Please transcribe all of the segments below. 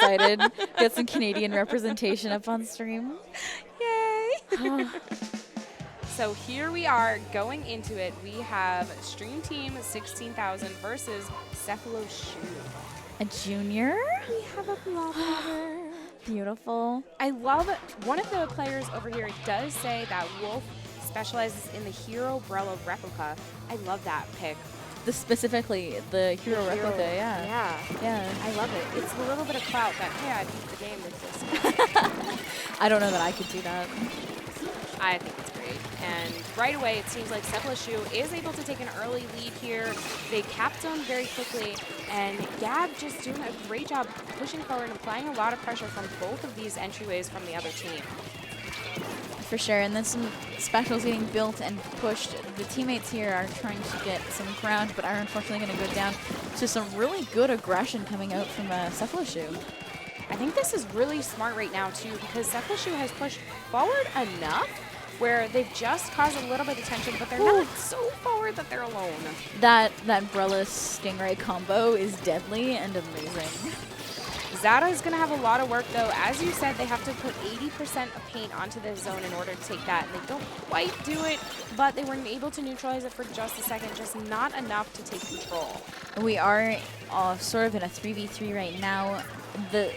excited. Get some Canadian representation up on stream. Yay! So here we are going into it. We have Stream Team 16,000 versus Cephaloshoe. A junior? We have a blobber. Beautiful. I love one of the players over here does say that Wolf specializes in the Hero Umbrella replica. I love that pick. Specifically, the hero replica, yeah. Yeah. I love it. It's a little bit of clout that, hey, I beat the game with this. I don't know that I could do that. I think it's great. And right away, it seems like Cephaloshoe is able to take an early lead here. They cap zone very quickly, and Gab just doing a great job pushing forward and applying a lot of pressure from both of these entryways from the other team. For sure, and then some specials getting built and pushed. The teammates here are trying to get some ground, but are unfortunately going to go down to some really good aggression coming out from Cephaloshoe. I think this is really smart right now, too, because Cephaloshoe has pushed forward enough where they've just caused a little bit of tension, but they're not so forward that they're alone. That Umbrella Stingray combo is deadly and amazing. Zada is going to have a lot of work, though. As you said, they have to put 80% of paint onto this zone in order to take that, and they don't quite do it, but they were able to neutralize it for just a second, just not enough to take control. We are sort of in a 3v3 right now. The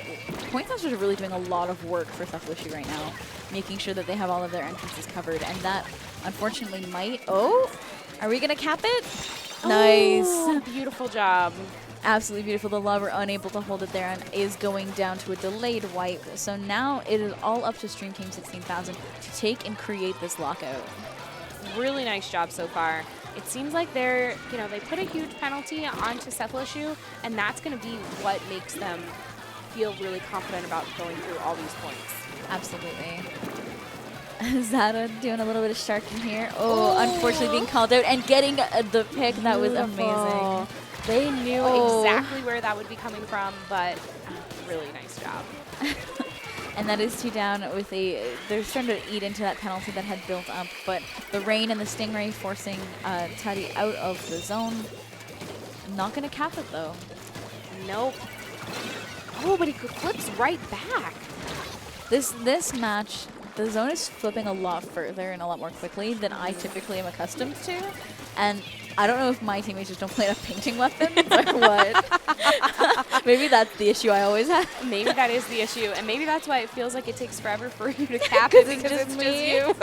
point masters are really doing a lot of work for Cephaloshoe right now, making sure that they have all of their entrances covered, and that unfortunately might... Oh, are we going to cap it? Nice. Oh, beautiful job. Absolutely beautiful. The Love are unable to hold it there and is going down to a delayed wipe. So now it is all up to Stream Team 16,000 to take and create this lockout. Really nice job so far. It seems like they're, they put a huge penalty onto Cephaloshoe, and that's going to be what makes them feel really confident about going through all these points. Absolutely. Zada doing a little bit of sharking here. Oh, unfortunately being called out and getting the pick. That was amazing. They knew exactly where that would be coming from, but really nice job. And that is 2 down with they're starting to eat into that penalty that had built up, but the rain and the Stingray forcing Teddy out of the zone. Not going to cap it, though. Nope. Oh, but he flips right back. This match, the zone is flipping a lot further and a lot more quickly than I typically am accustomed to. And I don't know if my teammates just don't play enough painting weapons or what. Maybe that's the issue I always have. Maybe that is the issue, and maybe that's why it feels like it takes forever for you to cap it because it's just you.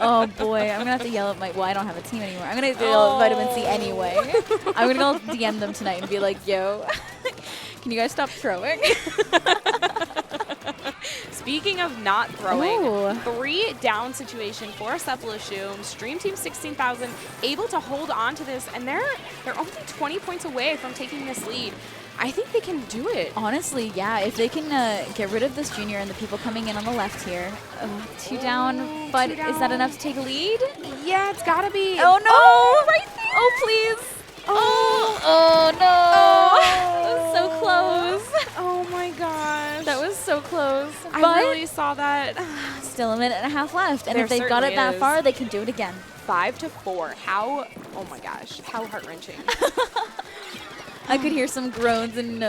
Oh boy, I'm gonna have to yell at well, I don't have a team anymore. I'm gonna yell at Vitamin C anyway. I'm gonna go DM them tonight and be like, yo, can you guys stop throwing? Speaking of not throwing, Ooh. 3 down situation for Cephaloshoe. Stream Team 16,000 able to hold on to this, and they're only 20 points away from taking this lead. I think they can do it. Honestly, yeah. If they can get rid of this junior and the people coming in on the left here. 2 down, but is that enough to take a lead? Yeah, it's gotta be. Oh no! Oh, right there. Oh please! Oh no! Oh. That was so close. Oh my gosh. That was so close. I really saw that. Still a minute and a half left, and There if they've got it that is. far, they can do it again. 5-4. How? Oh my gosh. How heart-wrenching. I could hear some groans and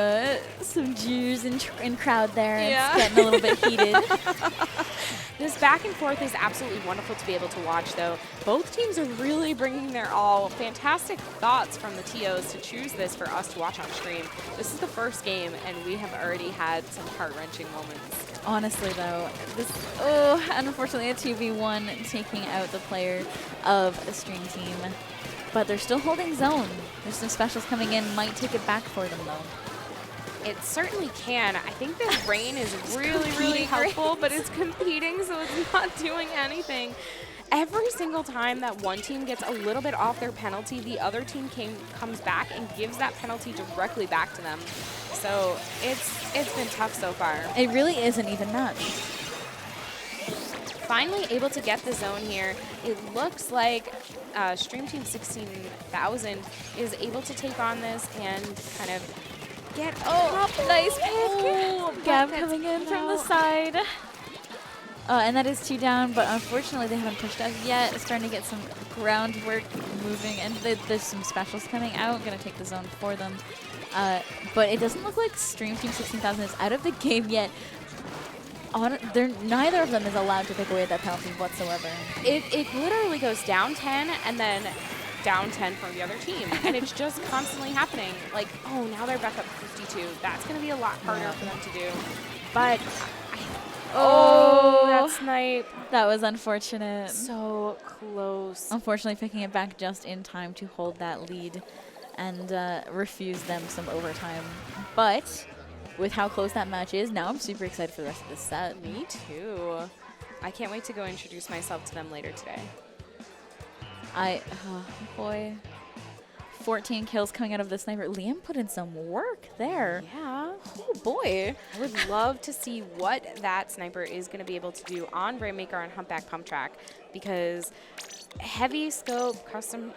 some jeers in crowd there. Yeah. It's getting a little bit heated. This back and forth is absolutely wonderful to be able to watch, though. Both teams are really bringing their all. Fantastic thoughts from the TOs to choose this for us to watch on stream. This is the first game, and we have already had some heart-wrenching moments. Honestly, though, unfortunately, a 2v1 taking out the player of the stream team. But they're still holding zone. There's some specials coming in, might take it back for them, though. It certainly can. I think this rain is really helpful, but it's competing, so it's not doing anything. Every single time that one team gets a little bit off their penalty, the other team comes back and gives that penalty directly back to them. So it's been tough so far. It really is an even match. Finally able to get the zone here. It looks like Stream Team 16,000 is able to take on this and kind of get nice pick. Gab coming in from the side. And that is 2 down, but unfortunately they haven't pushed us yet. Starting to get some groundwork moving, and there's some specials coming out. Gonna take the zone for them. But it doesn't look like Stream Team 16,000 is out of the game yet. Neither of them is allowed to take away that penalty whatsoever. It literally goes down 10 and then down 10 from the other team. And it's just constantly happening. Like, oh, now they're back up 52. That's going to be a lot harder for them to do. But, that snipe. That was unfortunate. So close. Unfortunately, picking it back just in time to hold that lead and refuse them some overtime. But with how close that match is, now I'm super excited for the rest of this set. Me too. I can't wait to go introduce myself to them later today. Boy. 14 kills coming out of the sniper. Liam put in some work there. Yeah. Oh, boy. I would love to see what that sniper is going to be able to do on Rainmaker on Humpback Pump Track, because heavy scope, custom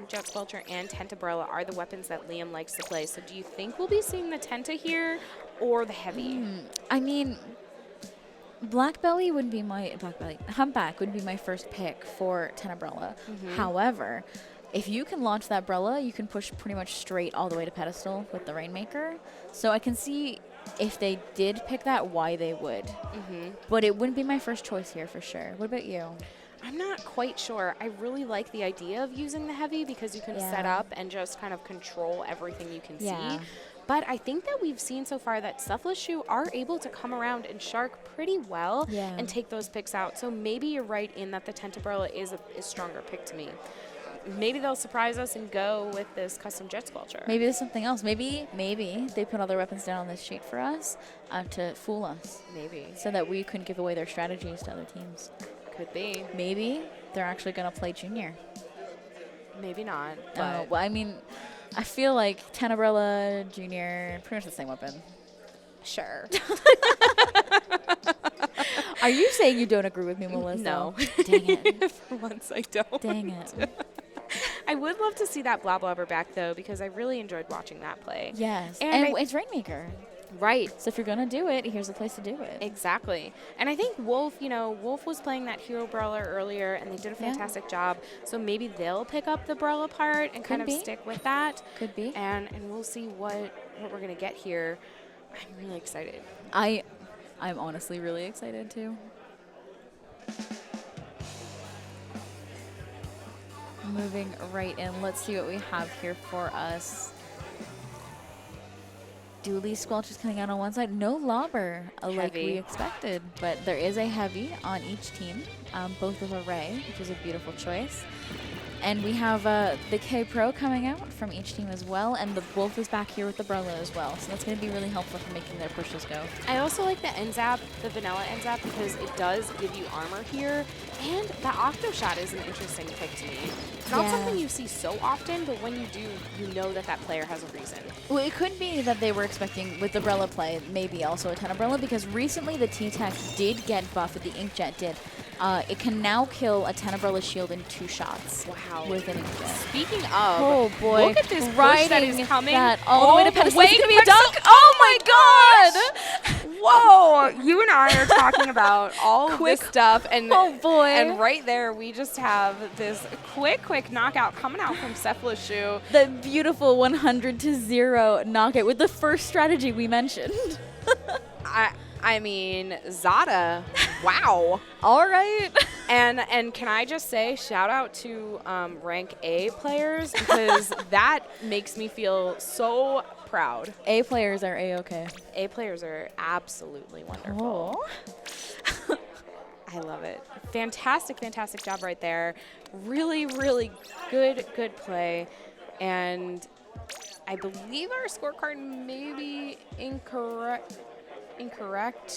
jet squelcher, and Tentabrella are the weapons that Liam likes to play. So do you think we'll be seeing the Tenta here or the heavy? I mean, Humpback would be my first pick for Tenebrella. However, if you can launch that Brella, you can push pretty much straight all the way to pedestal with the Rainmaker. So I can see if they did pick that, why they would. But it wouldn't be my first choice here for sure. What about you? I'm not quite sure. I really like the idea of using the heavy because you can set up and just kind of control everything you can see. But I think that we've seen so far that Cephaloshoe are able to come around and shark pretty well and take those picks out. So maybe you're right in that the Tentabrella is a stronger pick to me. Maybe they'll surprise us and go with this custom jet squelcher. Maybe there's something else. Maybe they put all their weapons down on this sheet for us to fool us. Maybe. So that we couldn't give away their strategies to other teams. Could be. Maybe they're actually going to play Junior. Maybe not. Well, I mean, I feel like Tenebrella, Junior, pretty much the same weapon. Sure. Are you saying you don't agree with me, Melissa? No. Dang it. For once, I don't. Dang it. I would love to see that Blabblobber back, though, because I really enjoyed watching that play. Yes. And it's Rainmaker. Right. So if you're going to do it, here's the place to do it. Exactly. And I think Wolf, Wolf was playing that hero brawler earlier, and they did a fantastic job. So maybe they'll pick up the brawler part and kind of stick with that. Could be. And we'll see what we're going to get here. I'm really excited. I'm honestly really excited, too. Moving right in. Let's see what we have here for us. Dooley Squelch is coming out on one side. No Lobber, like we expected. But there is a heavy on each team, both of Array, which is a beautiful choice. And we have the K-Pro coming out from each team as well, and the Wolf is back here with the Brella as well. So that's going to be really helpful for making their pushes go. I also like the NZAP, the vanilla NZAP, because it does give you armor here. And the Octo Shot is an interesting pick to me. It's not something you see so often, but when you do, you know that that player has a reason. Well, it could be that they were expecting, with the Brella play, maybe also a Tenebrella, because recently the T-Tech did get buffed, the Inkjet did. It can now kill a Tenebrella shield in 2 shots. Wow. With an Inkjet. Speaking of, oh boy, look at this push that is coming. All the way to pedestal. It's gonna be a dunk. Oh my god! Whoa! You and I are talking about all of this stuff, and and right there we just have this quick knockout coming out from Cephaloshoe. The beautiful 100-0 knockout with the first strategy we mentioned. I mean, Zada, wow. All right. And can I just say, shout out to rank A players, because that makes me feel so proud. A players are A-okay. A players are absolutely wonderful. Oh. I love it. Fantastic job right there. Really good play. And I believe our scorecard may be incorrect.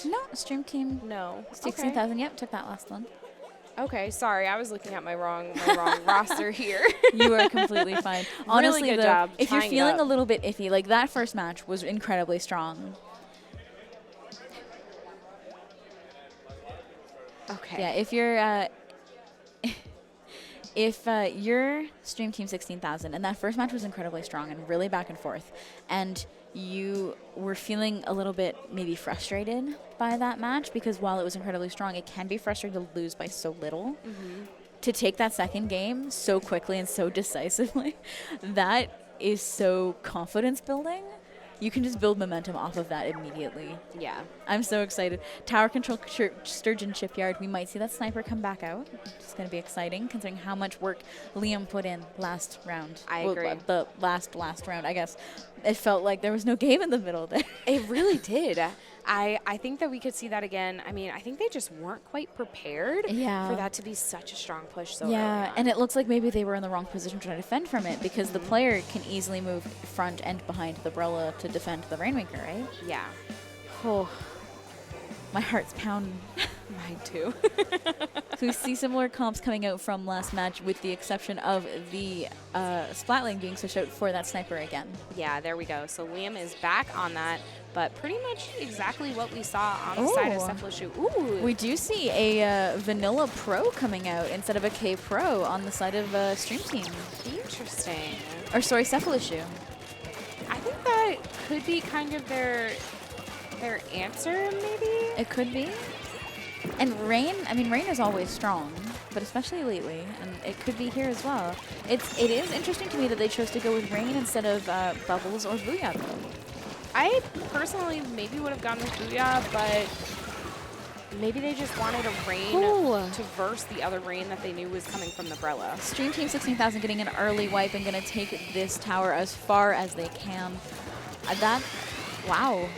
No, Stream Team. No. 16,000. Yep, took that last one. Okay, sorry. I was looking at my wrong roster here. You are completely fine. Honestly, really good job. If you're feeling a little bit iffy, like that first match was incredibly strong. Okay. Yeah, if you're Stream Team 16,000 and that first match was incredibly strong and really back and forth, and you were feeling a little bit maybe frustrated by that match, because while it was incredibly strong, it can be frustrating to lose by so little. to take that second game so quickly and so decisively, that is so confidence building. You can just build momentum off of that immediately. Yeah. I'm so excited. Tower control Sturgeon Shipyard. We might see that sniper come back out. It's going to be exciting considering how much work Liam put in last round. I agree. The last round, I guess. It felt like there was no game in the middle there. It really did. I think that we could see that again. I mean, I think they just weren't quite prepared for that to be such a strong push so early on. And it looks like maybe they were in the wrong position to try to defend from it because the player can easily move front and behind the umbrella to defend the Rainmaker, right? Yeah. Oh, my heart's pounding. Mine too. So we see similar comps coming out from last match with the exception of the Splat lane being switched out for that sniper again. Yeah, there we go. So Liam is back on that, but pretty much exactly what we saw on the side of Cephaloshoe. Ooh. We do see a Vanilla Pro coming out instead of a K Pro on the side of Stream Team. Interesting. Or sorry, Cephaloshoe. I think that could be kind of their answer, maybe? It could be. And Rain, I mean, Rain is always strong, but especially lately, and it could be here as well. It is interesting to me that they chose to go with Rain instead of Bubbles or Booyah, though. I personally maybe would have gone with Booyah, but maybe they just wanted a Rain to verse the other Rain that they knew was coming from the Brella. Stream Team 16,000 getting an early wipe and going to take this tower as far as they can. Wow.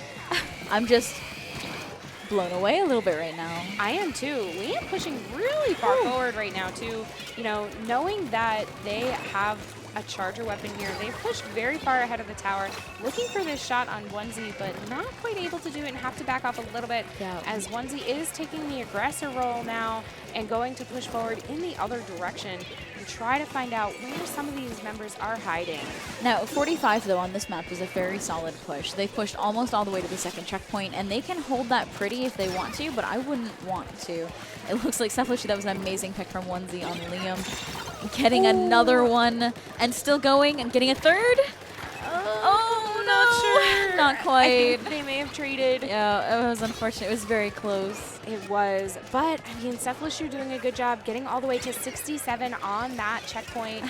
I'm just blown away a little bit right now. I am too. Liam pushing really far forward right now too. You know, knowing that they have a charger weapon here, they've pushed very far ahead of the tower, looking for this shot on Onesie, but not quite able to do it and have to back off a little bit as Onesie is taking the aggressor role now and going to push forward in the other direction and try to find out where some of these members are hiding. Now, 45, though, on this map is a very solid push. They've pushed almost all the way to the second checkpoint, and they can hold that pretty if they want to, but I wouldn't want to. It looks like Cephaloshoe, that was an amazing pick from Onesie on Liam. Getting another one and still going and getting a third. Oh, not sure. Not quite. I think they may have traded. Yeah, it was unfortunate. It was very close. It was. But, I mean, Cephaloshoe doing a good job getting all the way to 67 on that checkpoint.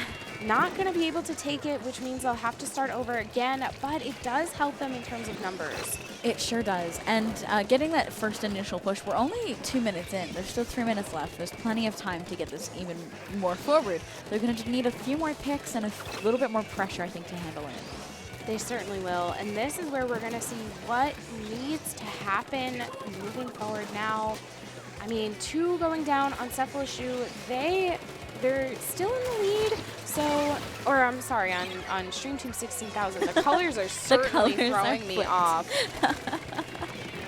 Not going to be able to take it, which means they'll have to start over again, but it does help them in terms of numbers. It sure does. And getting that first initial push, we're only 2 minutes in. There's still 3 minutes left. There's plenty of time to get this even more forward. They're going to need a few more picks and a little bit more pressure, I think, to handle it. They certainly will. And this is where we're going to see what needs to happen moving forward now. I mean, 2 going down on Cephaloshoe. They're still in the lead. So, or I'm sorry, on Stream Team 16,000, the colors are certainly throwing me off.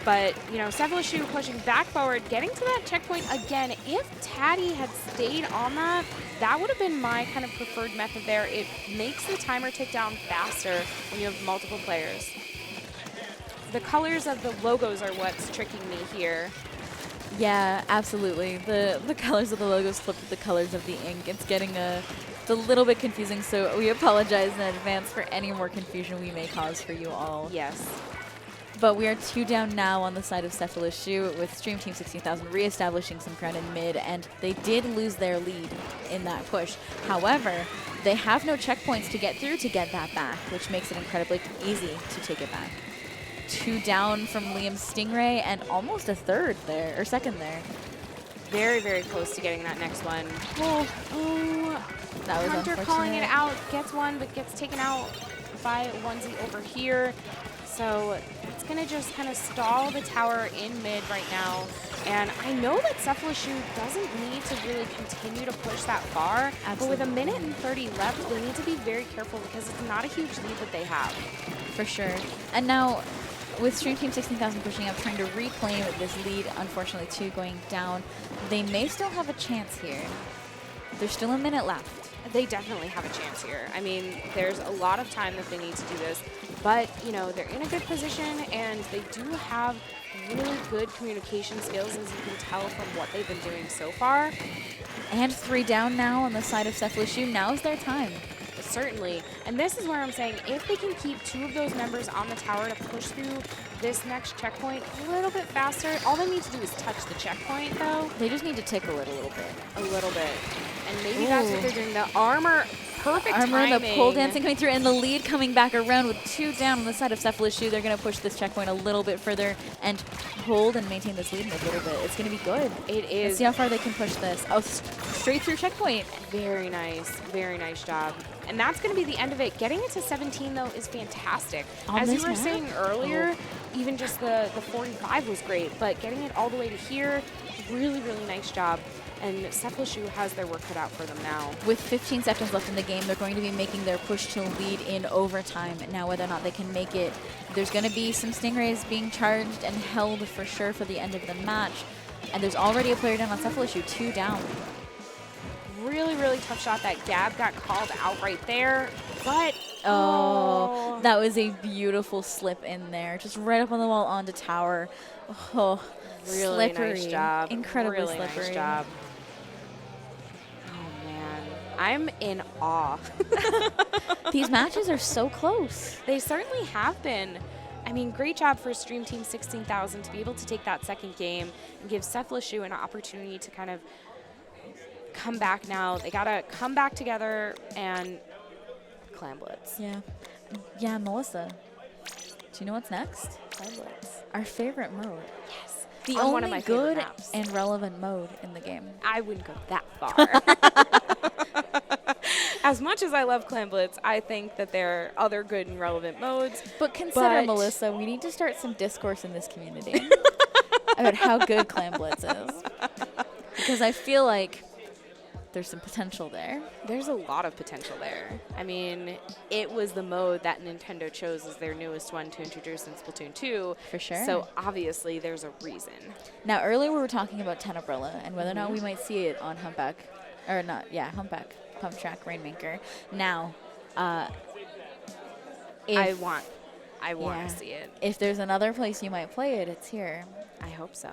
But, you know, Cephaloshoe pushing back forward, getting to that checkpoint again. If Taddy had stayed on that, that would have been my kind of preferred method there. It makes the timer tick down faster when you have multiple players. The colors of the logos are what's tricking me here. Yeah, absolutely. The colors of the logos flip with the colors of the ink. It's getting it's a little bit confusing, so we apologize in advance for any more confusion we may cause for you all. Yes. But we are 2 down now on the side of Cephaloshoe with Stream Team 16,000 reestablishing some ground in mid, and they did lose their lead in that push. However, they have no checkpoints to get through to get that back, which makes it incredibly easy to take it back. 2 down from Liam's Stingray and almost a third there, or second there. Very, very close to getting that next one. Oh, that was Hunter unfortunate. calling it out, gets one, but gets taken out by Onesie over here. So it's going to just kind of stall the tower in mid right now. And I know that Cephaloshoe doesn't need to really continue to push that far. Absolutely. But with 1 minute and 30 left, they need to be very careful because it's not a huge lead that they have. For sure. And now, with Stream Team 16,000 pushing up, trying to reclaim this lead, unfortunately, 2 going down, they may still have a chance here. There's still 1 minute left. They definitely have a chance here. I mean, there's a lot of time that they need to do this, but, you know, they're in a good position and they do have really good communication skills, as you can tell from what they've been doing so far. And 3 down now on the side of Cephaloshoe. Now is their time. certainly. And this is where I'm saying if they can keep 2 of those members on the tower to push through this next checkpoint a little bit faster, all they need to do is touch the checkpoint, though. They just need to tickle it a little bit. A little bit. And maybe that's what they're doing. The armor, perfect timing. The pole dancing coming through, and the lead coming back around with 2 down on the side of Cephaloshoe. They're going to push this checkpoint a little bit further and hold and maintain this lead in a little bit. It's going to be good. It is. Let's see how far they can push this. Oh, straight through checkpoint. Very nice. Very nice job. And that's going to be the end of it. Getting it to 17, though, is fantastic. As you were saying earlier, even just the 45 was great, but getting it all the way to here, really, really nice job. And Cephaloshoe has their work cut out for them now. With 15 seconds left in the game, they're going to be making their push to lead in overtime. Now, whether or not they can make it, there's going to be some Stingrays being charged and held for sure for the end of the match. And there's already a player down on Cephaloshoe, 2 down. Really, really tough shot. That Gab got called out right there, but oh, that was a beautiful slip in there. Just right up on the wall onto tower. Oh, really slippery. Nice job. Incredibly really slippery. Nice job. Oh, man. I'm in awe. These matches are so close. They certainly have been. I mean, great job for Stream Team 16,000 to be able to take that second game and give Cephaloshoe an opportunity to kind of come back now. They got to come back together and Clan Blitz. Yeah. Yeah, Melissa. Do you know what's next? Clan Blitz. Our favorite mode. Yes. The On only one of my good maps. and relevant mode in the game. I wouldn't go that far. As much as I love Clan Blitz, I think that there are other good and relevant modes. But consider, Melissa, we need to start some discourse in this community about how good Clan Blitz is. Because I feel like there's some potential there. There's a lot of potential there. I mean, it was the mode that Nintendo chose as their newest one to introduce in Splatoon 2. For sure. So obviously there's a reason. Now, earlier we were talking about Tenebrella and whether or not we might see it on Humpback. Or not, yeah, Humpback, Pump Track, Rainmaker. Now, I want to see it. If there's another place you might play it, it's here. I hope so.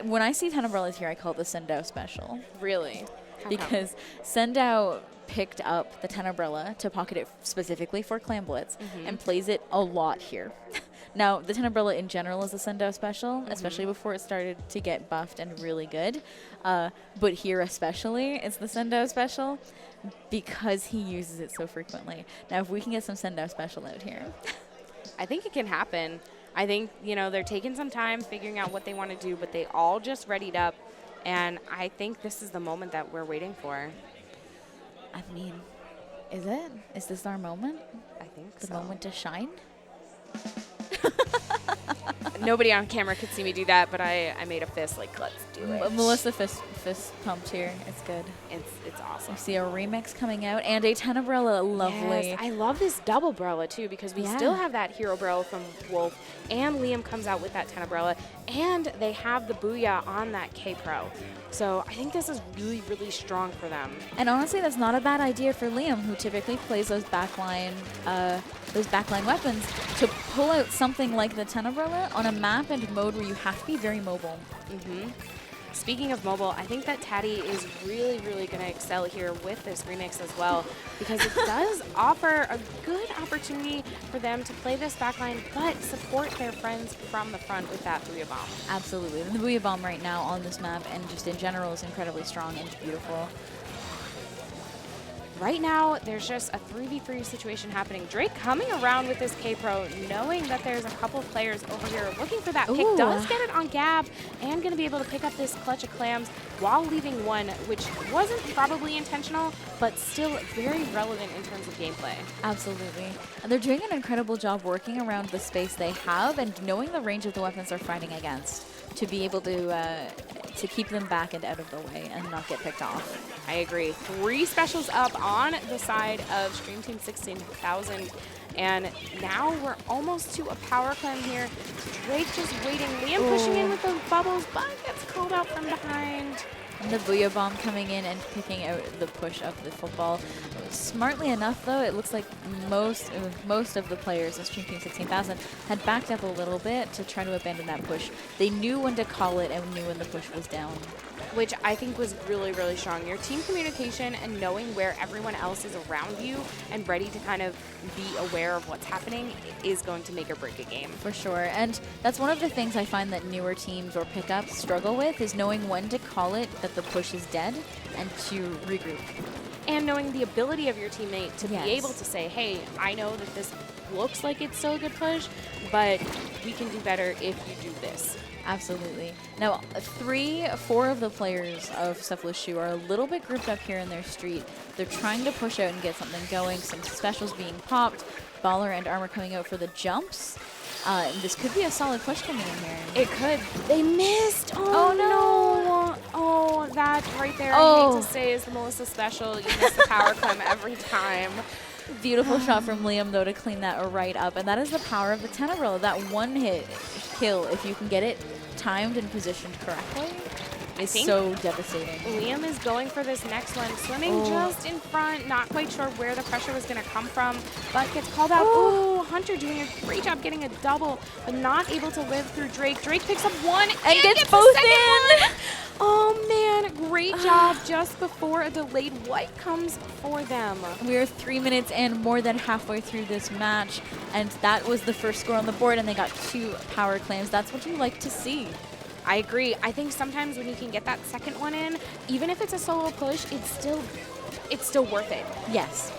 When I see Tenebrella's here, I call it the Sendao special. Really? Because Sendao picked up the Tenebrella to pocket it specifically for Clan Blitz and plays it a lot here. Now, the Tenebrella in general is a Sendao special, especially before it started to get buffed and really good. But here especially, it's the Sendao special because he uses it so frequently. Now, if we can get some Sendao special out here. I think it can happen. I think, you know, they're taking some time figuring out what they want to do, but they all just readied up. And I think this is the moment that we're waiting for. I mean, is it? Is this our moment? I think the moment to shine? Nobody on camera could see me do that, but I made a fist like, let's do it. Melissa fist pumped here. It's good. It's awesome. I see a remix coming out and a Tenebrella. Lovely. Yes, I love this double Brella too because we still have that hero Brella from Wolf, and Liam comes out with that Tenebrella, and they have the Booyah on that K-Pro. So I think this is really, really strong for them. And honestly, that's not a bad idea for Liam, who typically plays those backline weapons, to pull out something like the Tenebrella on a map and mode where you have to be very mobile. Speaking of mobile, I think that Taddy is really, really going to excel here with this remix as well, because it does offer a good opportunity for them to play this backline, but support their friends from the front with that Booyah Bomb. Absolutely. And the Booyah Bomb right now on this map and just in general is incredibly strong and beautiful. Right now, there's just a 3v3 situation happening. Drake coming around with this K-Pro, knowing that there's a couple of players over here looking for that pick. Does get it on Gab, and going to be able to pick up this clutch of clams while leaving one, which wasn't probably intentional, but still very relevant in terms of gameplay. Absolutely. And they're doing an incredible job working around the space they have and knowing the range of the weapons they're fighting against to be able to keep them back and out of the way and not get picked off. I agree. 3 specials up on the side of Stream Team 16,000. And now we're almost to a power climb here. Drake just waiting. Liam pushing in with those bubbles, but gets called out from behind. The Booyah Bomb coming in and picking out the push of the football. Smartly enough, though, it looks like most of the players in Stream Team 16,000 had backed up a little bit to try to abandon that push. They knew when to call it and knew when the push was down. Which I think was really, really strong. Your team communication and knowing where everyone else is around you and ready to kind of be aware of what's happening is going to make or break a game. For sure. And that's one of the things I find that newer teams or pickups struggle with, is knowing when to call it that the push is dead and to regroup. And knowing the ability of your teammate to Yes. be able to say, hey, I know that this looks like it's still a good push, but we can do better if you do this. Absolutely. Now, 4 of the players of Cephaloshoe are a little bit grouped up here in their street. They're trying to push out and get something going. Some specials being popped. Baller and Armor coming out for the jumps. And this could be a solid push coming in here. It could. They missed. Oh, No. Oh, that right there, I hate to say, is the Melissa special. You miss the power climb every time. Beautiful shot from Liam, though, to clean that right up. And that is the power of the Tenebro. That one-hit kill, if you can get it timed and positioned correctly, is so devastating. Liam is going for this next one, swimming just in front, not quite sure where the pressure was going to come from, but gets called out. Oh, Hunter doing a great job getting a double, but not able to live through Drake. Drake picks up one and gets both the second in. one. Oh man, great job just before a delayed wipe comes for them. We are 3 minutes and more than halfway through this match, and that was the first score on the board, and they got 2 power claims. That's what you like to see. I agree. I think sometimes when you can get that second one in, even if it's a solo push, it's still worth it. Yes.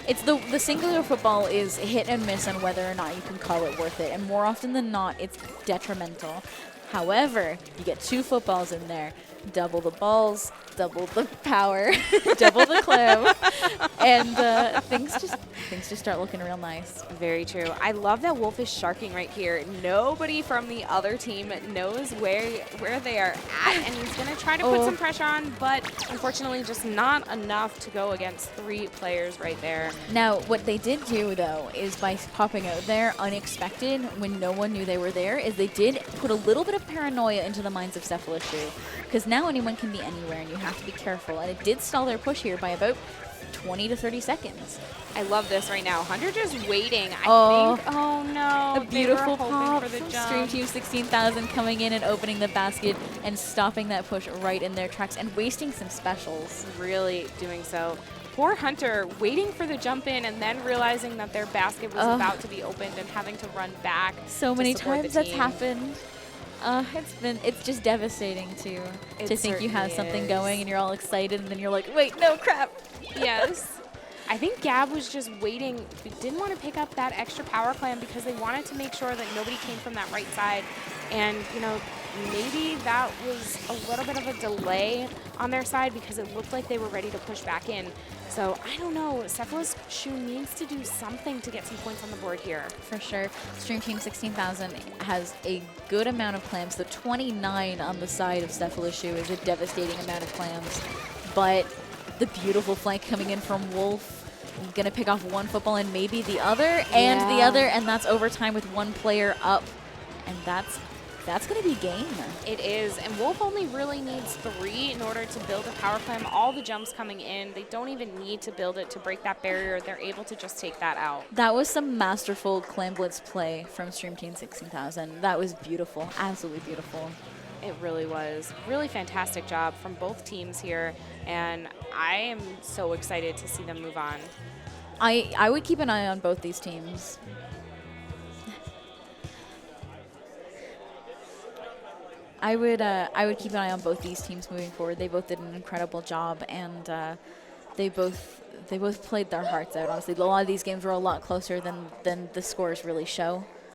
It's the singular football is hit and miss on whether or not you can call it worth it, and more often than not, it's detrimental. However, you get 2 footballs in there, double the balls, double the power, double the clam, and things just start looking real nice. Very true. I love that Wolf is sharking right here. Nobody from the other team knows where they are at, and he's going to try to put some pressure on, but unfortunately just not enough to go against 3 players right there. Now, what they did do, though, is by popping out there unexpected when no one knew they were there, is they did put a little bit of paranoia into the minds of Cephaloshoe, because now anyone can be anywhere, and you have to be careful, and it did stall their push here by about 20 to 30 seconds. I love this right now. Hunter just waiting. I think. Oh no. A beautiful they were pop for the from jump. Stream Team 16,000 coming in and opening the basket and stopping that push right in their tracks and wasting some specials. Really doing so. Poor Hunter waiting for the jump in and then realizing that their basket was about to be opened and having to run back. So many times that's team. happened. It's just devastating to think you have something going and you're all excited and then you're like, wait, no, crap. Yes. I think Gab was just waiting, didn't want to pick up that extra power clam because they wanted to make sure that nobody came from that right side. And, you know, maybe that was a little bit of a delay on their side because it looked like they were ready to push back in. So, I don't know. Cephaloshoe needs to do something to get some points on the board here. For sure. Stream Team 16,000 has a good amount of clams. The 29 on the side of Cephaloshoe is a devastating amount of clams. But the beautiful flank coming in from Wolf. Going to pick off one football and maybe the other and the other, and that's overtime with one player up. And that's going to be game. It is, and Wolf only really needs 3 in order to build a power climb. All the jumps coming in, they don't even need to build it to break that barrier. They're able to just take that out. That was some masterful clam blitz play from Stream Team 16,000. That was beautiful, absolutely beautiful. It really was. Really fantastic job from both teams here, and I am so excited to see them move on. I would keep an eye on both these teams. I would keep an eye on both these teams moving forward. They both did an incredible job, and they both played their hearts out. Honestly, a lot of these games were a lot closer than the scores really show.